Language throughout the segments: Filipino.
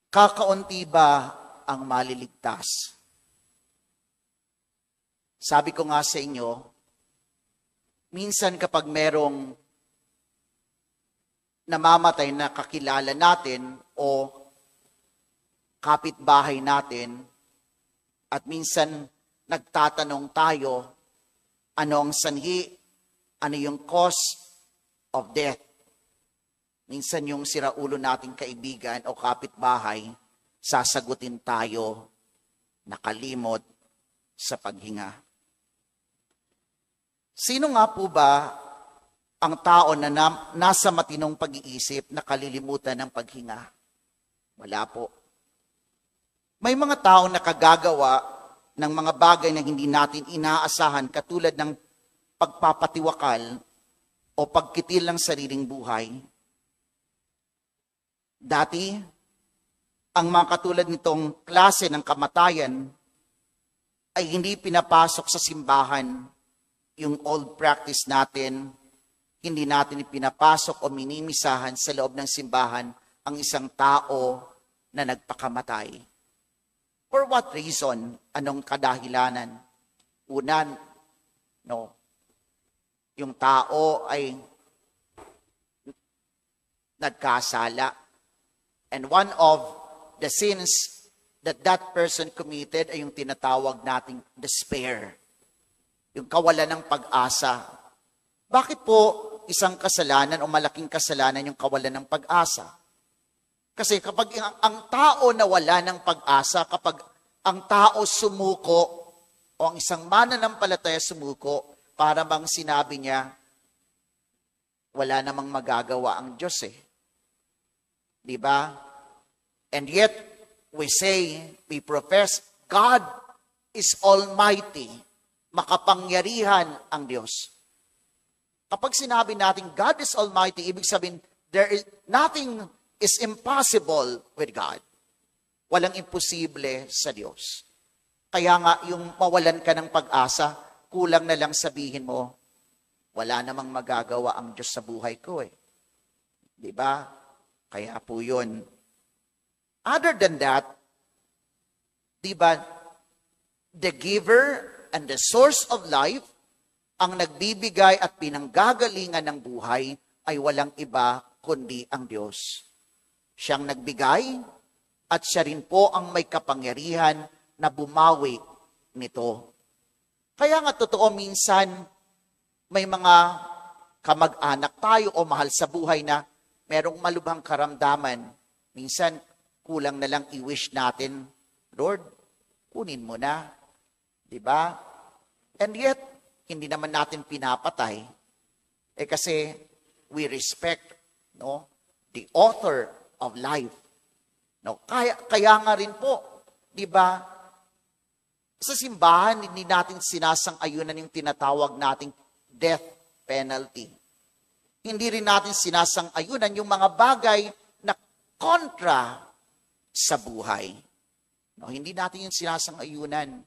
Kakaunti ba ang maliligtas? Sabi ko nga sa inyo, minsan kapag merong namamatay na kakilala natin o kapitbahay natin, at minsan nagtatanong tayo, ano ang sanhi, ano yung cause of death? Minsan yung siraulo nating kaibigan o kapitbahay, sasagutin tayo, nakalimot sa paghinga. Sino nga po ba ang tao na nasa matinong pag-iisip na kalilimutan ng paghinga? Wala po. May mga tao na kagagawa ng mga bagay na hindi natin inaasahan katulad ng pagpapatiwakal o pagkitil ng sariling buhay. Dati, ang mga katulad nitong klase ng kamatayan ay hindi pinapasok sa simbahan. Yung old practice natin, hindi natin pinapasok o minimisahan sa loob ng simbahan ang isang tao na nagpakamatay. For what reason? Anong kadahilanan? Una, yung tao ay nagkasala. And one of the sins that person committed ay yung tinatawag nating despair. Yung kawalan ng pag-asa. Bakit po isang kasalanan o malaking kasalanan yung kawalan ng pag-asa? Kasi kapag ang tao nawala ng pag-asa, kapag ang tao sumuko o ang isang mananampalataya sumuko, para bang sinabi niya, wala namang magagawa ang Diyos eh. Diba? And yet, we say, we profess, God is Almighty. Makapangyarihan ang Diyos. Kapag sinabi natin, God is Almighty, ibig sabihin, nothing is impossible with God. Walang imposible sa Diyos. Kaya nga, yung mawalan ka ng pag-asa, kulang na lang sabihin mo, wala namang magagawa ang Diyos sa buhay ko eh. Diba? Kaya po yun. Other than that, diba, the giver and the source of life, ang nagbibigay at pinanggagalingan ng buhay ay walang iba kundi ang Diyos. Siyang nagbigay at siya rin po ang may kapangyarihan na bumawi nito. Kaya nga totoo minsan may mga kamag-anak tayo o mahal sa buhay na merong malubhang karamdaman. Minsan, kulang na lang i-wish natin, Lord, kunin mo na. Diba? And yet, hindi naman natin pinapatay. Kasi we respect the author of life. Kaya nga rin po, diba, sa simbahan, hindi natin sinasang-ayunan yung tinatawag nating death penalty. Hindi rin natin sinasang-ayunan yung mga bagay na kontra sa buhay. Hindi natin yung sinasang-ayunan.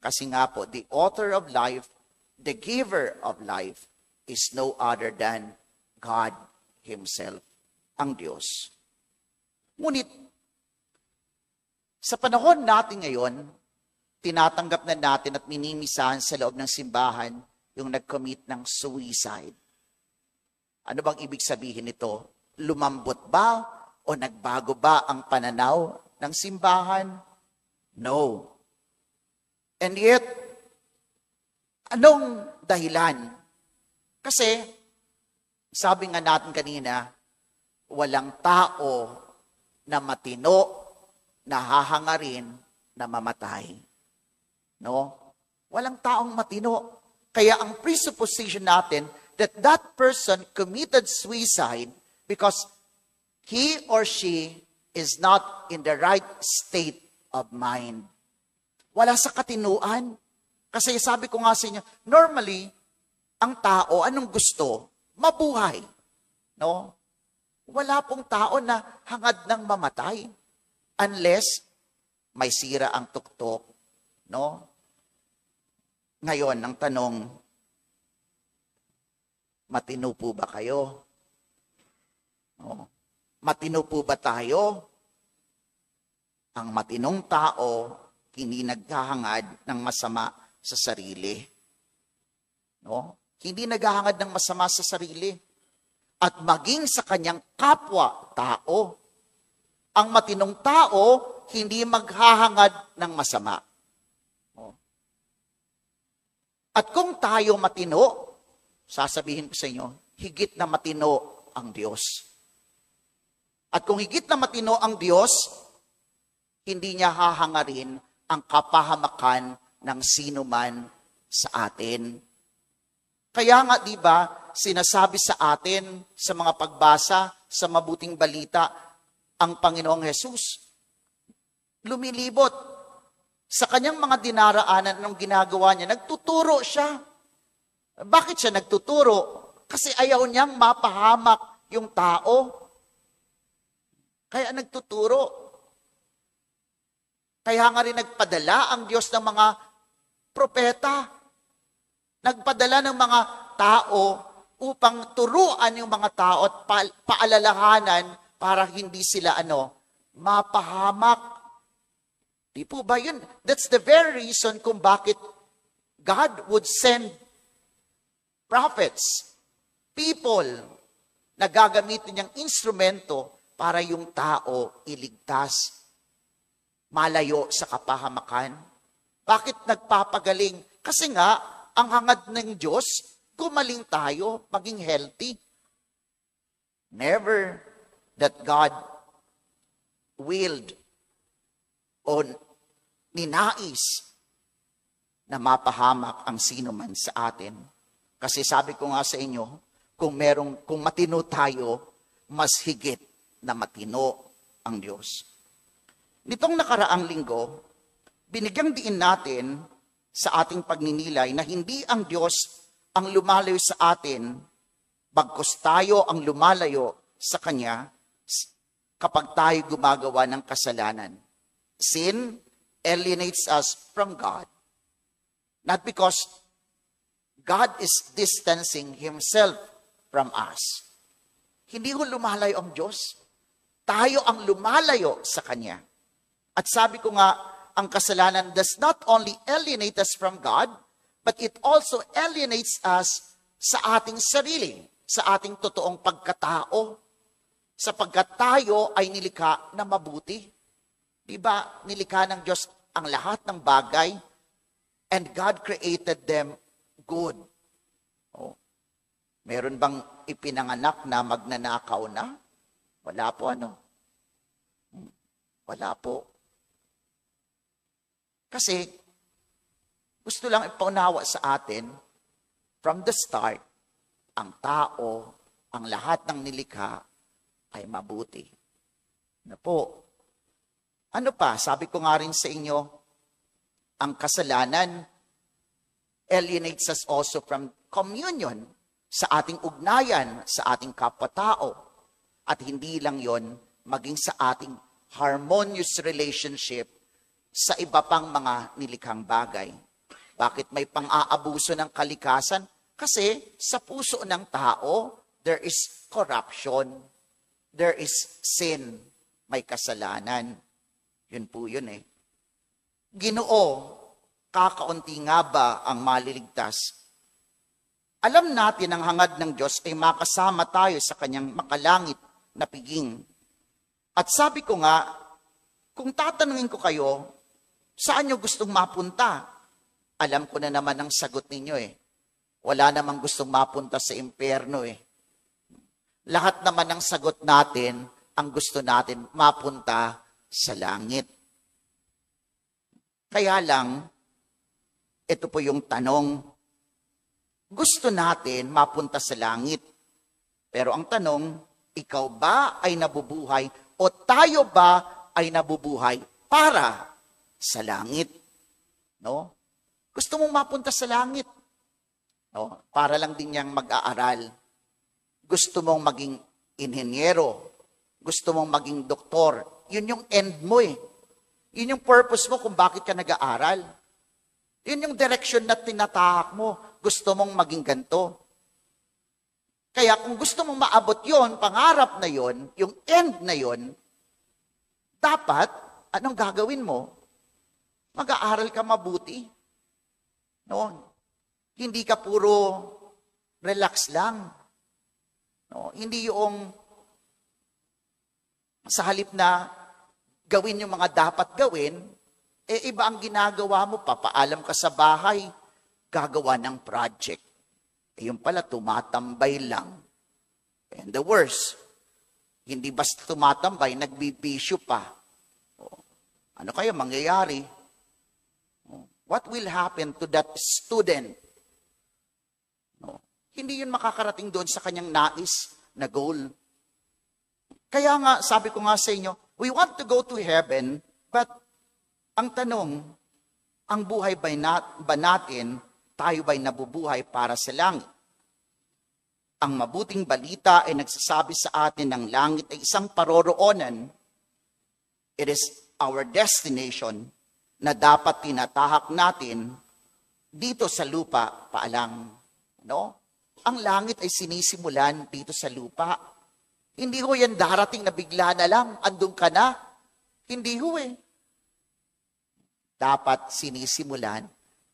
Kasi nga po, the author of life, the giver of life, is no other than God Himself, ang Diyos. Ngunit, sa panahon natin ngayon, tinatanggap na natin at minimisahan sa loob ng simbahan yung nag-commit ng suicide. Ano bang ibig sabihin nito? Lumambot ba o nagbago ba ang pananaw ng simbahan? No. And yet, anong dahilan? Kasi, sabi nga natin kanina, walang tao na matino, na hahangarin, na mamatay. Walang taong matino. Kaya ang presupposition natin that person committed suicide because he or she is not in the right state of mind. Wala sa katinuan. Kasi sabi ko nga sa inyo, normally, ang tao, anong gusto? Mabuhay. Wala pong tao na hangad ng mamatay. Unless, may sira ang tuktok. Ngayon, ang tanong, matino po ba kayo? Matino po ba tayo? Ang matinong tao, hindi naghahangad ng masama sa sarili. No? Hindi naghahangad ng masama sa sarili. At maging sa kanyang kapwa-tao. Ang matinong tao, hindi maghahangad ng masama. No? At kung tayo matino, sasabihin ko sa inyo, higit na matino ang Diyos. At kung higit na matino ang Diyos, hindi niya hahangarin ang kapahamakan ng sino man sa atin. Kaya nga, di ba, sinasabi sa atin sa mga pagbasa, sa mabuting balita, ang Panginoong Hesus, lumilibot sa kanyang mga dinaraanan ng ginagawa niya. Nagtuturo siya. Bakit siya nagtuturo? Kasi ayaw niyang mapahamak yung tao. Kaya nagtuturo. Kaya nga rin nagpadala ang Diyos ng mga propeta. Nagpadala ng mga tao upang turuan yung mga tao at paalalahanan para hindi sila mapahamak. Di po ba yun? That's the very reason kung bakit God would send prophets, people na gagamitin niyang instrumento para yung tao iligtas. Malayo sa kapahamakan. Bakit nagpapagaling? Kasi nga, ang hangad ng Diyos, gumaling tayo, maging healthy. Never that God willed o ninais na mapahamak ang sino man sa atin. Kasi sabi ko nga sa inyo, kung matino tayo, mas higit na matino ang Diyos. Nitong nakaraang linggo, binigyang diin natin sa ating pagninilay na hindi ang Diyos ang lumalayo sa atin, bagkus tayo ang lumalayo sa Kanya kapag tayo gumagawa ng kasalanan. Sin alienates us from God. Not because God is distancing Himself from us. Hindi ho lumalayo ang Diyos. Tayo ang lumalayo sa Kanya. At sabi ko nga, ang kasalanan does not only alienate us from God, but it also alienates us sa ating sarili, sa ating totoong pagkatao, sapagkat tayo ay nilikha na mabuti. Di ba, nilikha ng Diyos ang lahat ng bagay, and God created them good. Oh. Meron bang ipinanganak na magnanakaw na? Wala po Wala po. Kasi, gusto lang ipaunawa sa atin, from the start, ang tao, ang lahat ng nilikha, ay mabuti. Na po. Ano pa? Sabi ko nga rin sa inyo, ang kasalanan alienates us also from communion sa ating ugnayan, sa ating kapwa-tao. At hindi lang yon, maging sa ating harmonious relationship sa iba pang mga nilikhang bagay. Bakit may pang-aabuso ng kalikasan? Kasi sa puso ng tao, there is corruption. There is sin. May kasalanan. Yun po yun Ginoo, kakaunti nga ba ang maliligtas? Alam natin ang hangad ng Diyos ay makasama tayo sa kanyang makalangit na piging. At sabi ko nga, kung tatanungin ko kayo, saan nyo gustong mapunta? Alam ko na naman ang sagot ninyo Wala namang gustong mapunta sa impyerno Lahat naman ng sagot natin, ang gusto natin mapunta sa langit. Kaya lang, ito po yung tanong. Gusto natin mapunta sa langit. Pero ang tanong, ikaw ba ay nabubuhay o tayo ba ay nabubuhay para sa langit? No? Gusto mong mapunta sa langit? No? Para lang din niyang mag-aaral. Gusto mong maging inhenyero. Gusto mong maging doktor. Yun yung end mo Yun yung purpose mo kung bakit ka nag-aaral. Yun yung direction na tinatahak mo. Gusto mong maging ganito. Kaya kung gusto mong maabot yon, pangarap na yon, yung end na yon, dapat anong gagawin mo? Mag-aaral ka mabuti. No? Hindi ka puro relax lang. No? Hindi yung sa halip na gawin yung mga dapat gawin, iba ang ginagawa mo, papaalam ka sa bahay, gagawa ng project. Yung pala, tumatambay lang. And the worst, hindi basta tumatambay, nagbibisyo pa. Ano kaya mangyayari? What will happen to that student? Hindi yun makakarating doon sa kanyang nais na goal. Kaya nga, sabi ko nga sa inyo, we want to go to heaven, but ang tanong, ang buhay ba natin, tayo ba'y nabubuhay para sa langit? Ang mabuting balita ay nagsasabi sa atin ng langit ay isang paroroonan. It is our destination na dapat tinatahak natin dito sa lupa paalang. No? Ang langit ay sinisimulan dito sa lupa. Hindi ho yan darating na bigla na lang, andun ka na. Hindi ho eh. Dapat sinisimulan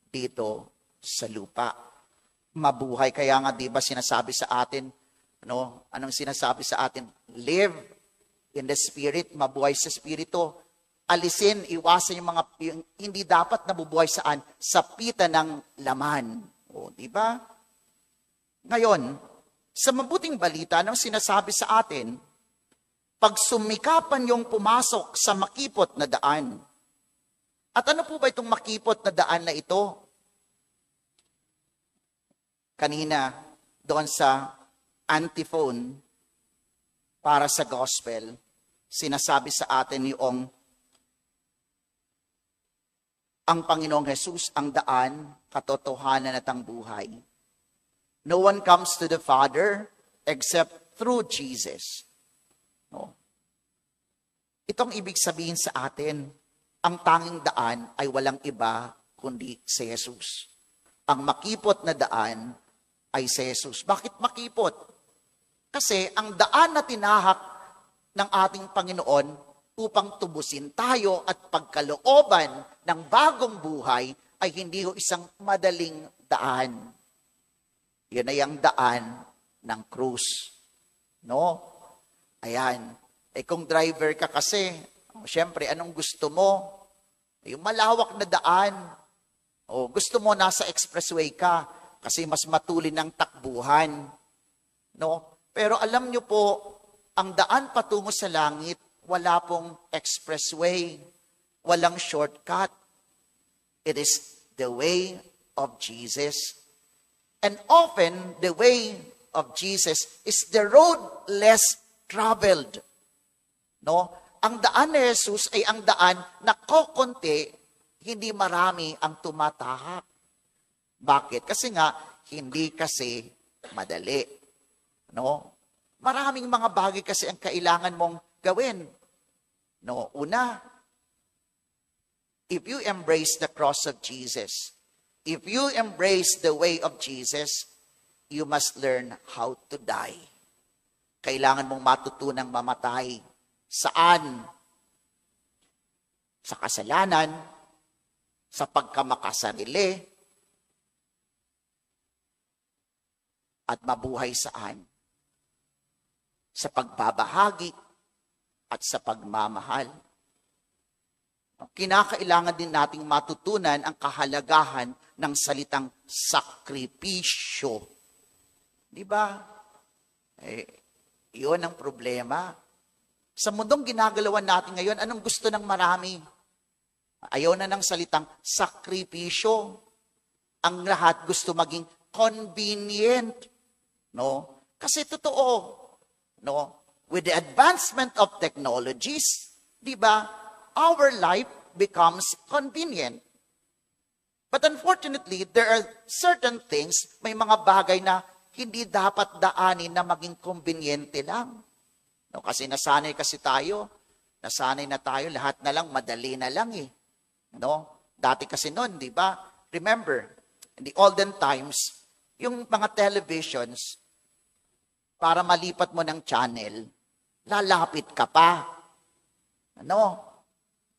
dito sa lupa. Mabuhay. Kaya nga, di ba sinasabi sa atin, anong sinasabi sa atin? Live in the Spirit, mabuhay sa Espiritu. Alisin, iwasan yung hindi dapat nabubuhay saan? Sa pita ng laman. O, di ba? Ngayon, sa mabuting balita, anong sinasabi sa atin? Pag sumikapan yung pumasok sa makipot na daan. At ano po ba itong makipot na daan na ito? Kanina, doon sa antiphon para sa gospel, sinasabi sa atin yung ang Panginoong Jesus ang daan, katotohanan at ang buhay. No one comes to the Father except through Jesus. No. Itong ibig sabihin sa atin, ang tanging daan ay walang iba kundi si Jesus. Ang makipot na daan ay si Jesus. Bakit makipot? Kasi ang daan na tinahak ng ating Panginoon upang tubusin tayo at pagkalooban ng bagong buhay ay hindi ho isang madaling daan. Yan ay ang daan ng krus. No? Ayan. Kung driver ka kasi, siyempre, anong gusto mo? Yung malawak na daan. O gusto mo nasa expressway ka kasi mas matulin ang takbuhan. No? Pero alam nyo po, ang daan patungo sa langit, wala pong expressway. Walang shortcut. It is the way of Jesus. And often, the way of Jesus is the road less traveled. No? Ang daan ni Jesus ay ang daan na kokonti, hindi marami ang tumatahak. Bakit? Kasi nga, hindi kasi madali. No? Maraming mga bagay kasi ang kailangan mong gawin. No? Una, if you embrace the cross of Jesus, if you embrace the way of Jesus, you must learn how to die. Kailangan mong matutunang mamatay. Saan? Sa kasalanan, sa pagkamakasarili, at mabuhay saan? Sa pagbabahagi at sa pagmamahal. Kinakailangan din nating matutunan ang kahalagahan ng salitang sakripisyo. Di ba? Iyon ang problema. Sa mundong ginagalawan natin ngayon, anong gusto ng marami? Ayaw na ng salitang sakripisyo. Ang lahat gusto maging convenient. No? Kasi totoo. No? With the advancement of technologies, di ba, our life becomes convenient. But unfortunately, there are certain things, may mga bagay na hindi dapat daanin na maging konbinyente lang. No, kasi nasanay na tayo, lahat na lang, madali na lang eh. No? Dati kasi noon, di ba? Remember, in the olden times, yung mga televisions, para malipat mo ng channel, lalapit ka pa. Ano?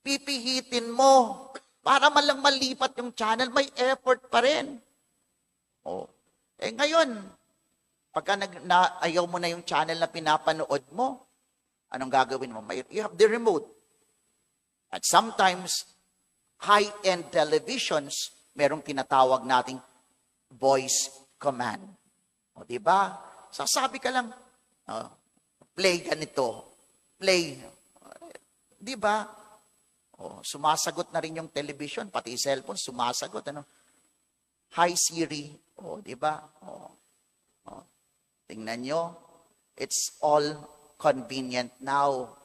pipihitin mo para malang malipat yung channel, may effort pa rin. Oh. Ngayon, pagka ayaw mo na yung channel na pinapanood mo, anong gagawin mo? You have the remote. At sometimes, high-end televisions, merong tinatawag nating voice command. O, di ba? Sasabi ka lang, play ganito, play. Di ba? O, sumasagot na rin yung television, pati cellphone, sumasagot. Ano? Hi Siri. O, di ba? Tingnan nyo. It's all convenient now.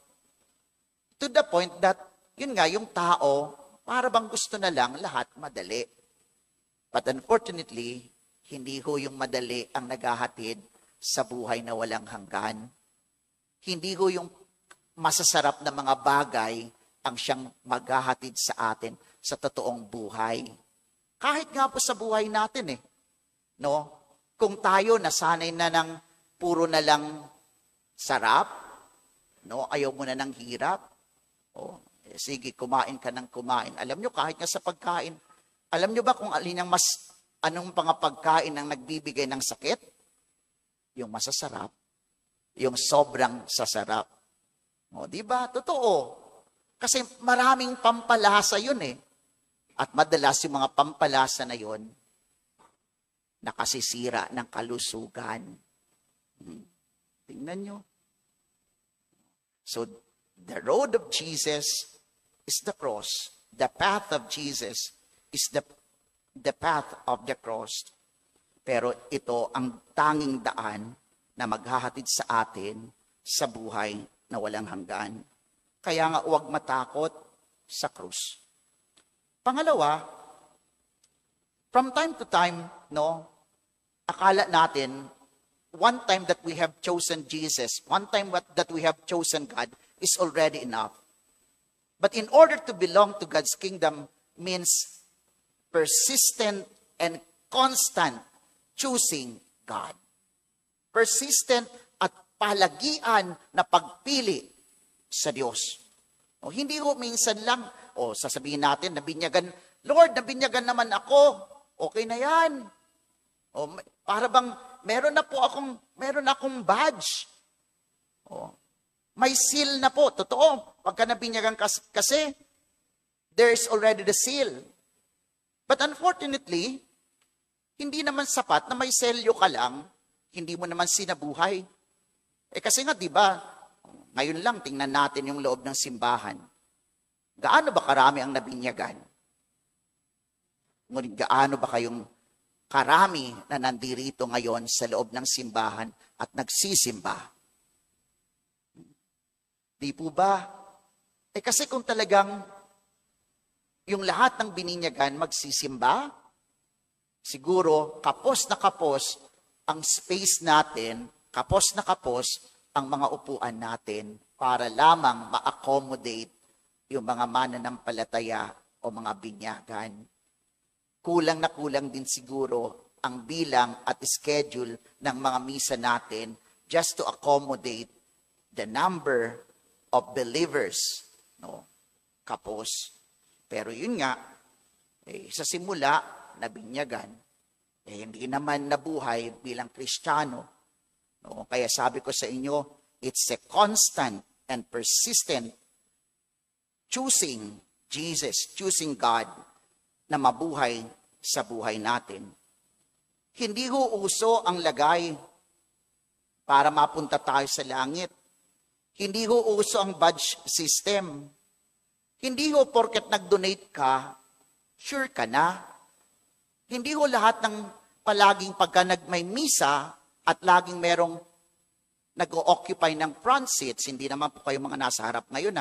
To the point that, yun nga, yung tao, para bang gusto na lang lahat madali. But unfortunately, hindi ho yung madali ang naghahatid sa buhay na walang hanggan. Hindi ho yung masasarap na mga bagay ang siyang maghahatid sa atin sa totoong buhay. Kahit nga po sa buhay natin no? Kung tayo nasanay na ng puro na lang sarap, no? Ayaw mo na ng hirap, sige, kumain ka ng kumain. Alam nyo, kahit nga sa pagkain, alam nyo ba kung anong mga pagkain ang nagbibigay ng sakit? Yung masasarap, yung sobrang sasarap. Di ba? Totoo. Kasi maraming pampalasa yun At madalas yung mga pampalasa na yun, nakasisira ng kalusugan. Tingnan nyo. So, the road of Jesus is the cross. The path of Jesus is the path of the cross. Pero ito ang tanging daan na maghahatid sa atin sa buhay na walang hanggan. Kaya nga huwag matakot sa krus. Pangalawa, from time to time, akala natin, one time that we have chosen Jesus, one time that we have chosen God is already enough. But in order to belong to God's kingdom means persistent and constant choosing God. Persistent at palagian na pagpili sa Diyos. Hindi ho minsan lang, sasabihin natin, nabinyagan, Lord, nabinyagan naman ako, okay na yan. Para bang, meron akong badge. May seal na po, totoo. Pagka nabinyagan kasi, there's already the seal. But unfortunately, hindi naman sapat na may selyo ka lang, hindi mo naman sinabuhay. Kasi nga, di ba, ngayon lang, tingnan natin yung loob ng simbahan. Gaano ba karami ang nabinyagan? Ngunit gaano ba kayong karami na nandirito ngayon sa loob ng simbahan at nagsisimba? Di po ba? Kasi kung talagang yung lahat ng bininyagan magsisimba, siguro kapos na kapos ang space natin, kapos na kapos ang mga upuan natin para lamang ma-accommodate yung mga mananampalataya o mga binyagan. Kulang na kulang din siguro ang bilang at schedule ng mga misa natin just to accommodate the number of believers. Kapos. Pero yun nga, sa simula, nabinyagan. Hindi naman nabuhay bilang Kristiyano. Kaya sabi ko sa inyo, it's a constant and persistent choosing Jesus, choosing God na mabuhay sa buhay natin. Hindi ho uso ang lagay para mapunta tayo sa langit. Hindi ho uso ang badge system. Hindi ho porket nag-donate ka, sure ka na. Hindi ho lahat ng palaging pagka may misa at laging merong nag-o-occupy ng front seats, hindi naman po kayo mga nasa harap ngayon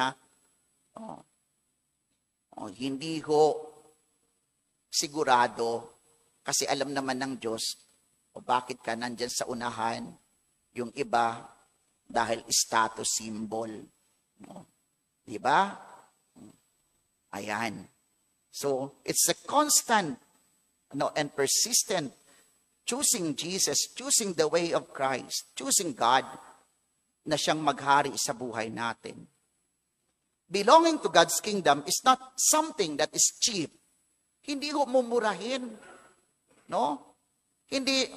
hindi ho sigurado kasi alam naman ng Diyos bakit ka nandyan sa unahan, yung iba dahil status symbol. Di ba? Ayan. So, it's a constant and persistent choosing Jesus, choosing the way of Christ, choosing God na siyang maghari sa buhay natin. Belonging to God's kingdom is not something that is cheap. Hindi ho mumurahin. No? Hindi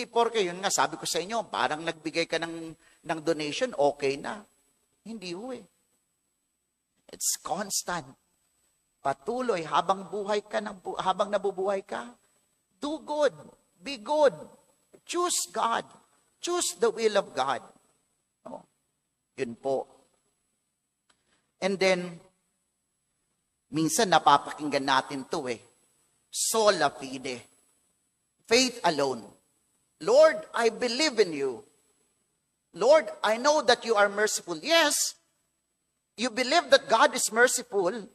porke yun nga, sabi ko sa inyo, parang nagbigay ka ng donation, okay na. Hindi ho eh. It's constant. Patuloy, habang nabubuhay ka, do good, be good, choose God, choose the will of God. No? Yun po. And then, minsan napapakinggan natin to eh. Sola fide. Faith alone. Lord, I believe in you. Lord, I know that you are merciful. Yes, you believe that God is merciful.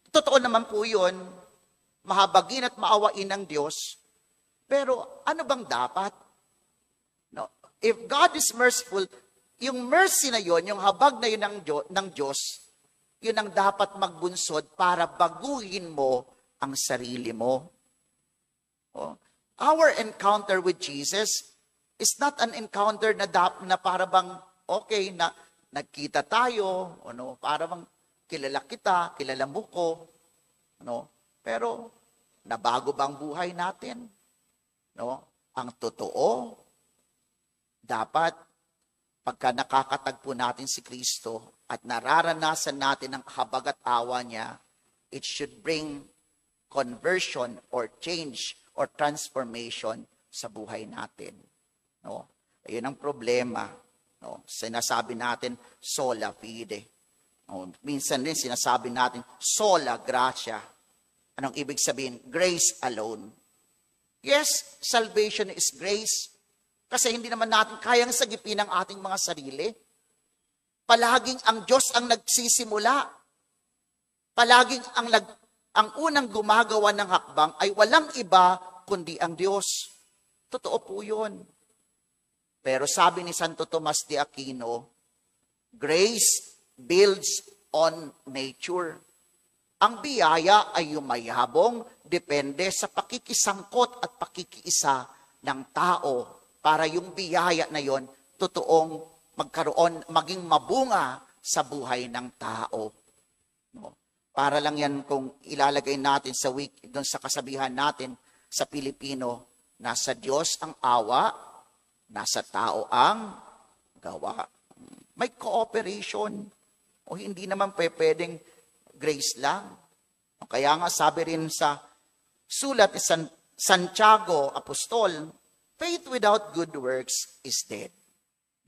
Totoo naman po yun. Mahabagin at maawain ng Diyos. Pero ano bang dapat? No. If God is merciful, yung mercy na yon, yung habag na yun ng Diyos, yun ang dapat magbunsod para baguhin mo ang sarili mo. Oh. Our encounter with Jesus is not an encounter na para bang, okay, na nagkita tayo, ano, para bang kilala kita, kilala mo ko, ano, pero nabago bang buhay natin? No? Ang totoo, dapat pagka nakakatagpo natin si Kristo at nararanasan natin ang habag at awa niya, it should bring conversion or change or transformation sa buhay natin. No? Ayun ang problema. No? Sinasabi natin, sola fide. No? Minsan din sinasabi natin, sola gratia. Anong ibig sabihin? Grace alone. Yes, salvation is grace. Kasi hindi naman natin kayang sagipin ang ating mga sarili. Palaging ang Diyos ang nagsisimula. Palaging ang unang gumagawa ng hakbang ay walang iba kundi ang Diyos. Totoo po yun. Pero sabi ni Santo Tomas de Aquino, grace builds on nature. Ang biyaya ay yumayabong depende sa pakikisangkot at pakikiisa ng tao para yung biyaya na yon totoong maging mabunga sa buhay ng tao. No? Para lang yan kung ilalagay natin doon sa kasabihan natin sa Pilipino, nasa Diyos ang awa, nasa tao ang gawa. May cooperation. O hindi naman pwedeng grace lang. O kaya nga sabi rin sa sulat ni Santiago Apostol, faith without good works is dead.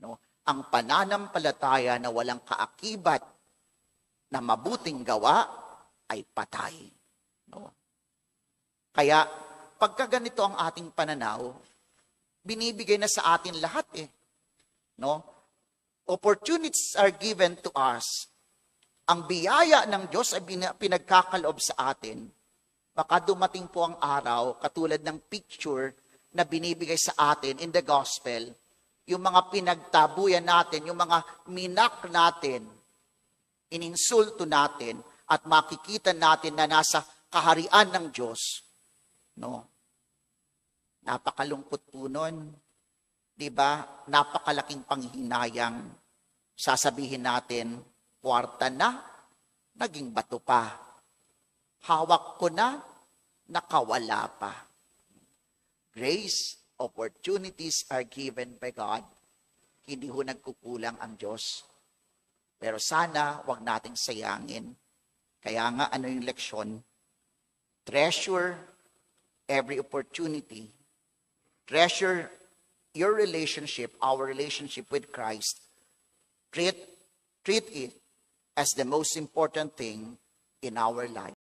No? Ang pananampalataya na walang kaakibat na mabuting gawa ay patay. No? Kaya, pagka ganito ang ating pananaw, binibigay na sa atin lahat eh. No? Opportunities are given to us. Ang biyaya ng Diyos ay pinagkakaloob sa atin. Baka dumating po ang araw, katulad ng picture na binibigay sa atin in the gospel, yung mga pinagtabuyan natin, yung mga minak natin, ininsulto natin, at makikita natin na nasa kaharian ng Diyos. No? Napakalungkot po nun. Diba? Napakalaking panghinayang. Sasabihin natin, kwarta na, naging bato pa. Hawak ko na, nakawala pa. Grace, opportunities are given by God. Hindi ho nagkukulang ang Diyos. Pero sana, wag nating sayangin. Kaya nga, ano yung leksyon? Treasure every opportunity. Treasure your relationship, our relationship with Christ. Treat it as the most important thing in our life.